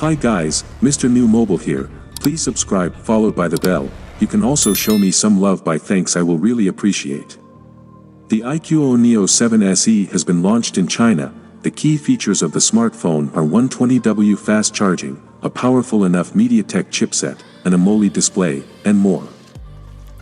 Hi guys, Mrnewmobile here. Please subscribe followed by the bell. You can also show me some love by thanks, I will really appreciate. The iQOO Neo 7 SE has been launched in China. The key features of the smartphone are 120W fast charging, a powerful enough MediaTek chipset, an AMOLED display, and more.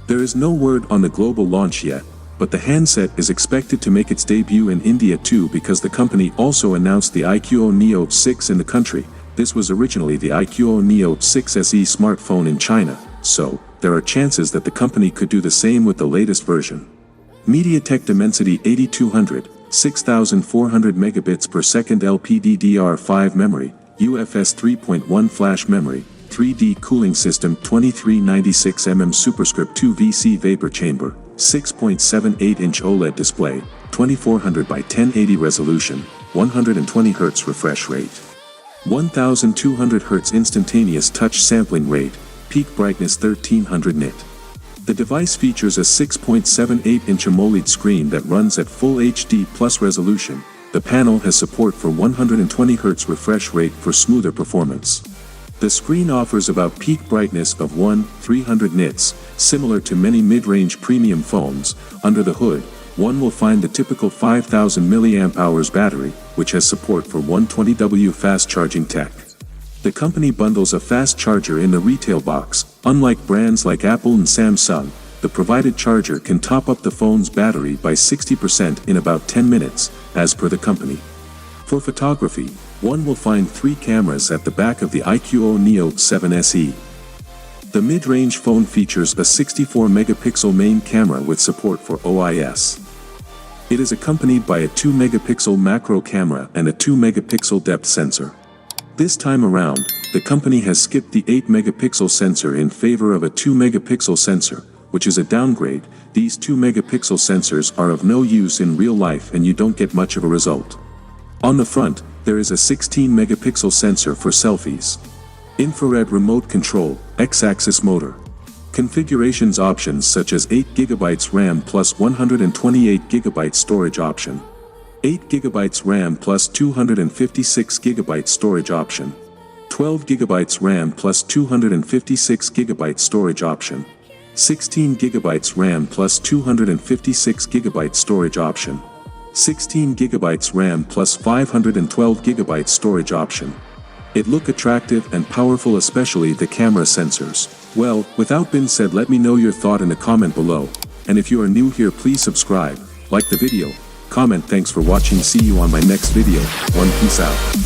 There is no word on the global launch yet, but the handset is expected to make its debut in India too, because the company also announced the iQOO Neo 6 in the country. This was originally the iQOO Neo 6 SE smartphone in China, so there are chances that the company could do the same with the latest version. MediaTek Dimensity 8200, 6400 megabits per second LPDDR5 memory, UFS 3.1 flash memory, 3D cooling system, 2396mm superscript 2 VC vapor chamber, 6.78-inch OLED display, 2400 by 1080 resolution, 120 Hz refresh rate, 1200 Hz instantaneous touch sampling rate, peak brightness 1300 nit. The device features a 6.78-inch AMOLED screen that runs at Full HD Plus resolution. The panel has support for 120 Hz refresh rate for smoother performance. The screen offers about peak brightness of 300 nits, similar to many mid-range premium phones. Under the hood, one will find the typical 5000 mAh battery, which has support for 120W fast charging tech. The company bundles a fast charger in the retail box. Unlike brands like Apple and Samsung, the provided charger can top up the phone's battery by 60% in about 10 minutes, as per the company. For photography, one will find 3 cameras at the back of the iQOO Neo 7 SE. The mid-range phone features a 64-megapixel main camera with support for OIS. It is accompanied by a 2-megapixel macro camera and a 2-megapixel depth sensor. This time around, the company has skipped the 8-megapixel sensor in favor of a 2-megapixel sensor, which is a downgrade. These 2-megapixel sensors are of no use in real life and you don't get much of a result. On the front, there is a 16-megapixel sensor for selfies. Infrared remote control, X-axis motor. Configurations options such as 8GB RAM plus 128GB storage option. 8GB RAM plus 256GB storage option. 12GB RAM plus 256GB storage option. 16GB RAM plus 256GB storage option. 16GB RAM plus 512GB storage option. It look attractive and powerful, especially the camera sensors. Well, without being said, let me know your thought in the comment below. And if you are new here, please subscribe, like the video, comment. Thanks for watching. See you on my next video. Peace out.